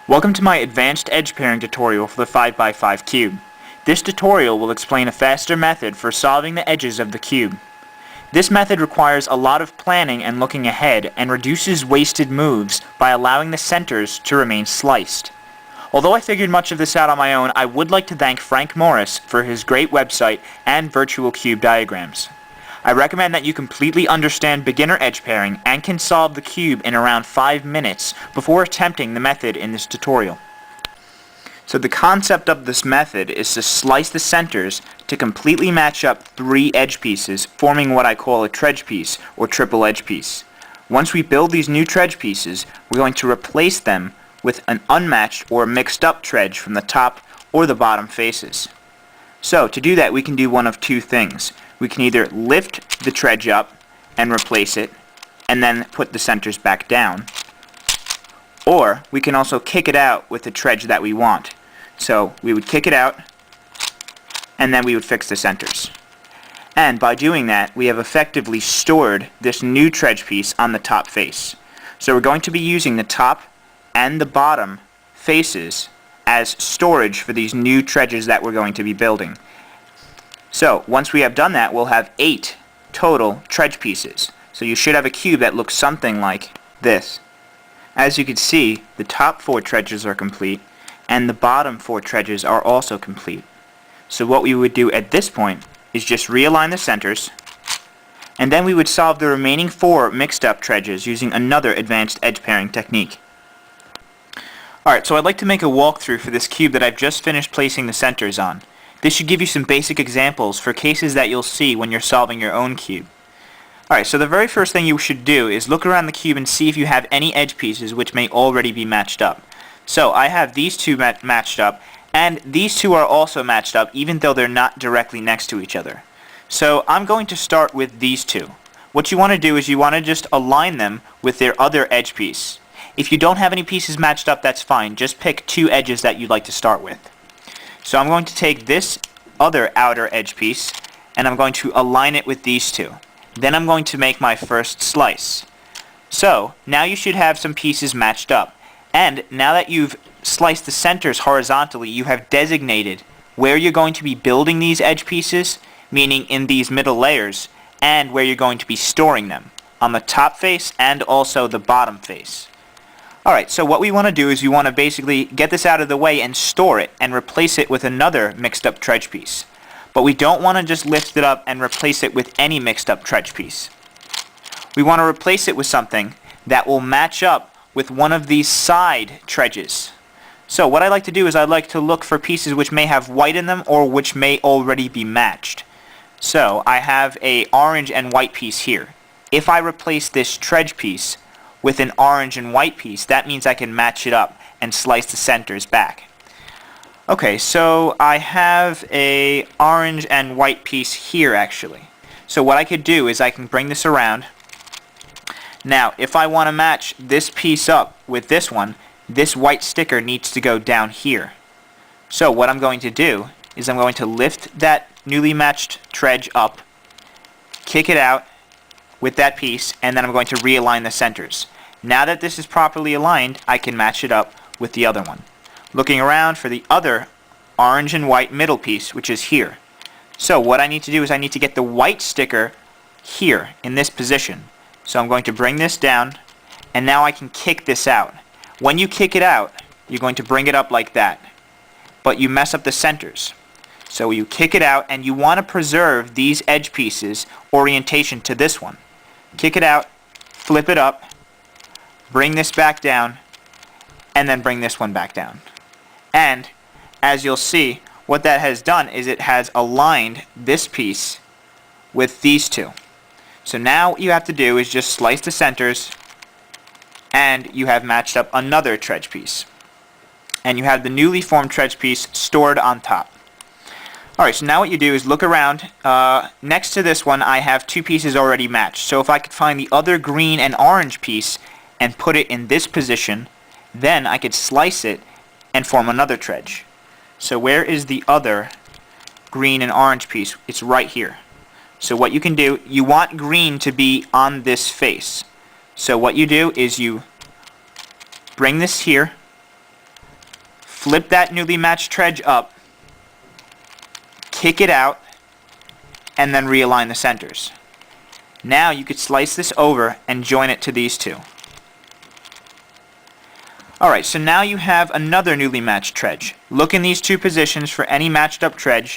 Welcome to my advanced edge pairing tutorial for the 5x5 cube. This tutorial will explain a faster method for solving the edges of the cube. This method requires a lot of planning and looking ahead and reduces wasted moves by allowing the centers to remain sliced. Although I figured much of this out on my own, I would like to thank Frank Morris for his great website and virtual cube diagrams. I recommend that you completely understand beginner edge pairing and can solve the cube in around 5 minutes before attempting the method in this tutorial. So the concept of this method is to slice the centers to completely match up 3 edge pieces, forming what I call a tredge piece or triple edge piece. Once we build these new tredge pieces, we're going to replace them with an unmatched or mixed up tredge from the top or the bottom faces. So to do that, we can do one of two things. We can either lift the tredge up and replace it and then put the centers back down, or we can also kick it out with the tredge that we want. So we would kick it out and then we would fix the centers. And by doing that, we have effectively stored this new tredge piece on the top face. So we're going to be using the top and the bottom faces as storage for these new tredges that we're going to be building. So once we have done that, we'll have 8 total tredge pieces. So you should have a cube that looks something like this. As you can see, the top 4 tredges are complete and the bottom 4 tredges are also complete. So what we would do at this point is just realign the centers, and then we would solve the remaining 4 mixed up tredges using another advanced edge pairing technique. Alright, so I'd like to make a walkthrough for this cube that I've just finished placing the centers on. This should give you some basic examples for cases that you'll see when you're solving your own cube. Alright, so the very first thing you should do is look around the cube and see if you have any edge pieces which may already be matched up. So I have these two matched up, and these two are also matched up even though they're not directly next to each other. So I'm going to start with these two. What you want to do is you want to just align them with their other edge piece. If you don't have any pieces matched up, that's fine. Just pick 2 edges that you'd like to start with. So I'm going to take this other outer edge piece and I'm going to align it with these two. Then I'm going to make my first slice. So now you should have some pieces matched up. And now that you've sliced the centers horizontally, you have designated where you're going to be building these edge pieces, meaning in these middle layers, and where you're going to be storing them, on the top face and also the bottom face. Alright, so what we want to do is we want to basically get this out of the way and store it and replace it with another mixed up tredge piece. But we don't want to just lift it up and replace it with any mixed up tredge piece. We want to replace it with something that will match up with one of these side tredges. So what I like to do is I like to look for pieces which may have white in them or which may already be matched. So I have a orange and white piece here. If I replace this tredge piece with an orange and white piece, that means I can match it up and slice the centers back. Okay, so I have a orange and white piece here actually. So what I could do is I can bring this around. Now, if I want to match this piece up with this one, this white sticker needs to go down here. So what I'm going to do is I'm going to lift that newly matched tredge up, kick it out with that piece, and then I'm going to realign the centers. Now that this is properly aligned, I can match it up with the other one. Looking around for the other orange and white middle piece, which is here. So what I need to do is I need to get the white sticker here in this position. So I'm going to bring this down, and now I can kick this out. When you kick it out, you're going to bring it up like that. But you mess up the centers. So you kick it out, and you want to preserve these edge pieces orientation to this one. Kick it out, flip it up, bring this back down, and then bring this one back down. And as you'll see, what that has done is it has aligned this piece with these two. So now what you have to do is just slice the centers, and you have matched up another tredge piece. And you have the newly formed tredge piece stored on top. Alright, so now what you do is look around. Next to this one I have 2 pieces already matched. So if I could find the other green and orange piece and put it in this position, then I could slice it and form another tredge. So where is the other green and orange piece? It's right here. So what you can do, you want green to be on this face. So what you do is you bring this here, flip that newly matched tread up, kick it out, and then realign the centers. Now you could slice this over and join it to these two. Alright, so now you have another newly matched tread. Look in these two positions for any matched up tread.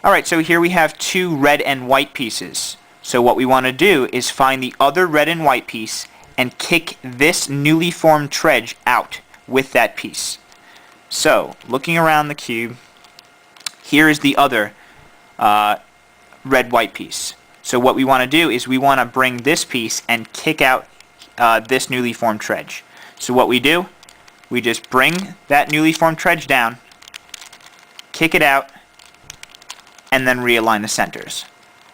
Alright, so here we have two red and white pieces. So what we want to do is find the other red and white piece and kick this newly formed tread out with that piece. So, looking around the cube, here is the other red-white piece. So what we want to do is we want to bring this piece and kick out this newly formed tread. So what we do, we just bring that newly formed tread down, kick it out, and then realign the centers.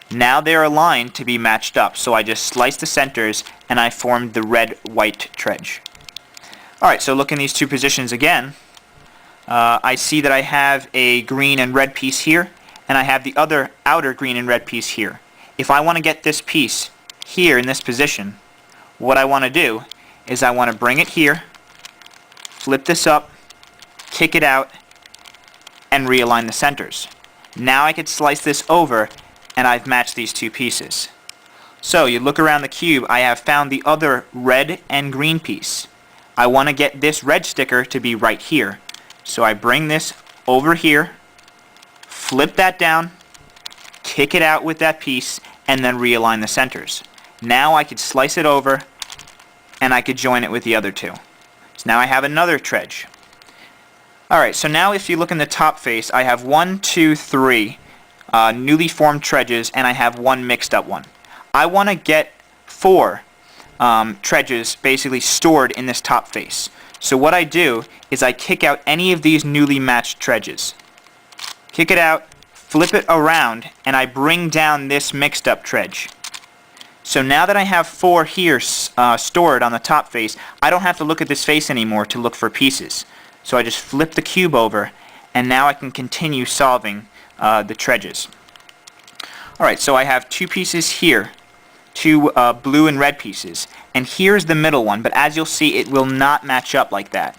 Now they're aligned to be matched up, so I just sliced the centers and I formed the red-white tread. Alright, so look in these two positions again. I see that I have a green and red piece here, and I have the other outer green and red piece here. If I want to get this piece here in this position, what I want to do is I want to bring it here, flip this up, kick it out, and realign the centers. Now I could slice this over, and I've matched these two pieces. So you look around the cube, I have found the other red and green piece. I want to get this red sticker to be right here. So I bring this over here, flip that down, kick it out with that piece, and then realign the centers. Now I could slice it over, and I could join it with the other two. So now I have another tread. Alright, so now if you look in the top face, I have 1, 2, 3 newly formed treads, and I have one mixed up one. I want to get 4 treads basically stored in this top face. So what I do is I kick out any of these newly matched treads. Kick it out, flip it around, and I bring down this mixed up tread. So now that I have 4 here stored on the top face, I don't have to look at this face anymore to look for pieces. So I just flip the cube over, and now I can continue solving the treads. Alright, so I have 2 pieces here, 2 blue and red pieces, and here's the middle one, but as you'll see, it will not match up like that.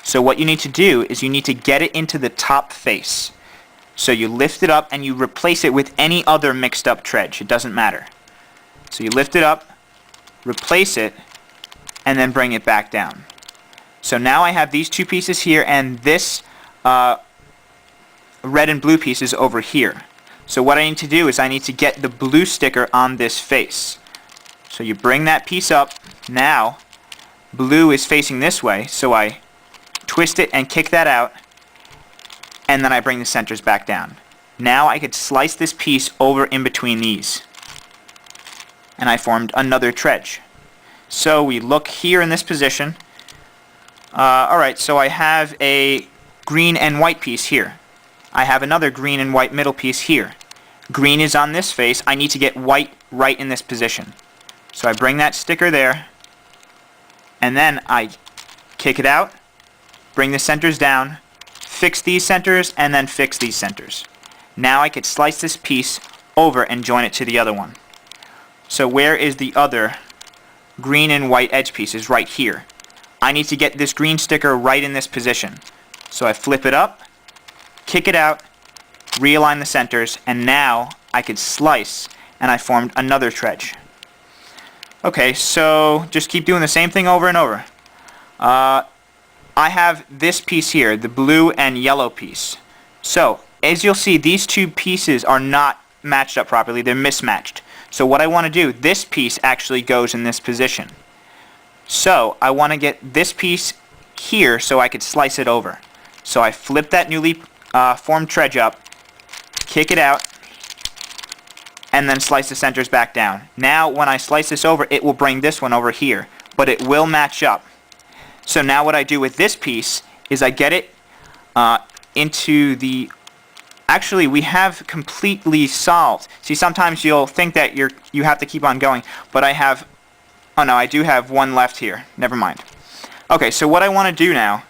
So what you need to do is you need to get it into the top face. So you lift it up and you replace it with any other mixed up tread. It doesn't matter. So you lift it up, replace it, and then bring it back down. So now I have these 2 pieces here, and this red and blue piece is over here. So what I need to do is I need to get the blue sticker on this face. So you bring that piece up. Now blue is facing this way, so I twist it and kick that out, and then I bring the centers back down. Now I could slice this piece over in between these, and I formed another tread. So we look here in this position. Alright, so I have a green and white piece here. I have another green and white middle piece here. Green is on this face. I need to get white right in this position. So I bring that sticker there, and then I kick it out, bring the centers down, fix these centers, and then fix these centers. Now I could slice this piece over and join it to the other one. So where is the other green and white edge piece? Is right here. I need to get this green sticker right in this position. So I flip it up, kick it out, realign the centers, and now I could slice, and I formed another tread. Okay, so just keep doing the same thing over and over. I have this piece here, the blue and yellow piece. So, as you'll see, these 2 pieces are not matched up properly. They're mismatched. So what I want to do, this piece actually goes in this position. So, I want to get this piece here so I could slice it over. So I flip that newly formed tread up, kick it out, and then slice the centers back down. Now when I slice this over, it will bring this one over here, but it will match up. So now what I do with this piece is I get it into the... Actually, we have completely solved. See, sometimes you'll think that you have to keep on going, but I have... Oh no, I do have one left here. Never mind. Okay, so what I want to do now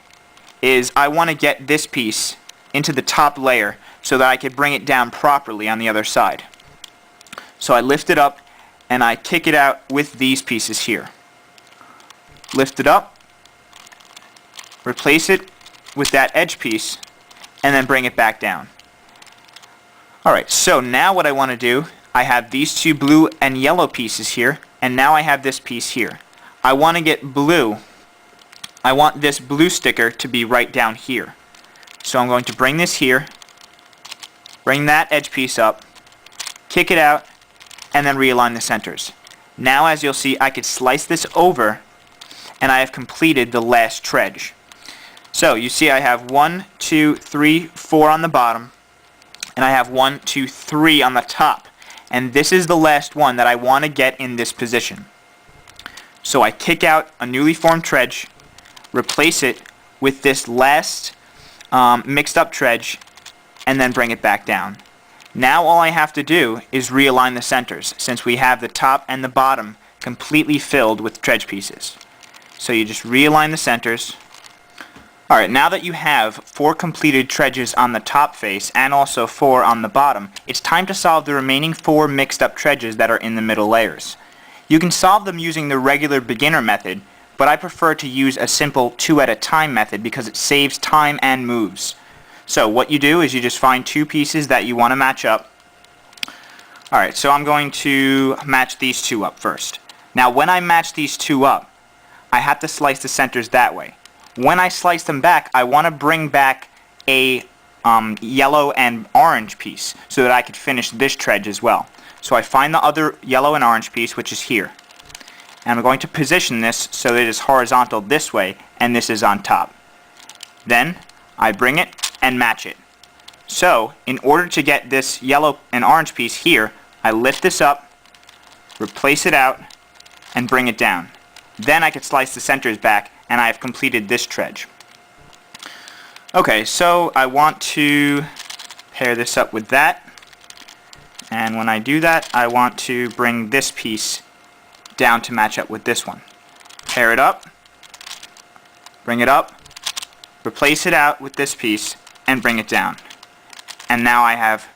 is I want to get this piece into the top layer so that I could bring it down properly on the other side. So I lift it up and I kick it out with these pieces here. Lift it up, replace it, with that edge piece and then bring it back down. Alright, so now what I want to do, I have these two blue and yellow pieces here, and now I have this piece here. I want to get blue. I want this blue sticker to be right down here. So I'm going to bring this here, bring that edge piece up, kick it out, and then realign the centers. Now, as you'll see, I could slice this over, and I have completed the last tredge. So you see I have 1, 2, 3, 4 on the bottom, and I have 1, 2, 3 on the top. And this is the last one that I want to get in this position. So I kick out a newly formed tredge, replace it with this last mixed up tredge, and then bring it back down. Now all I have to do is realign the centers, since we have the top and the bottom completely filled with tredge pieces. So you just realign the centers. Alright, now that you have 4 completed tredges on the top face and also 4 on the bottom, it's time to solve the remaining 4 mixed up tredges that are in the middle layers. You can solve them using the regular beginner method, but I prefer to use a simple 2 at a time method because it saves time and moves. So what you do is you just find 2 pieces that you want to match up. Alright, so I'm going to match these 2 up first. Now when I match these 2 up, I have to slice the centers that way. When I slice them back, I want to bring back a yellow and orange piece so that I could finish this tredge as well. So I find the other yellow and orange piece, which is here. And I'm going to position this so that it is horizontal this way and this is on top. Then I bring it and match it. So in order to get this yellow and orange piece here, I lift this up, replace it out, and bring it down. Then I could slice the centers back and I have completed this tredge. Okay, so I want to pair this up with that, and when I do that I want to bring this piece down to match up with this one. Pair it up, bring it up, replace it out with this piece, and bring it down. And now I have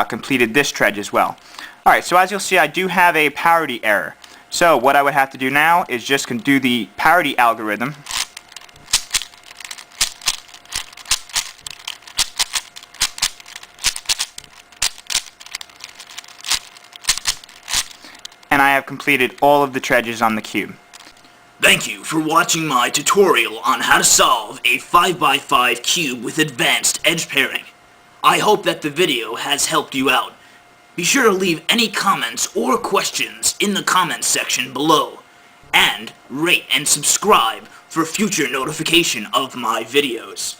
completed this tredge as well. Alright, so as you'll see I do have a parity error. So what I would have to do now is just do the parity algorithm. And I have completed all of the tredges on the cube. Thank you for watching my tutorial on how to solve a 5x5 cube with advanced edge pairing. I hope that the video has helped you out. Be sure to leave any comments or questions in the comments section below, and rate and subscribe for future notification of my videos.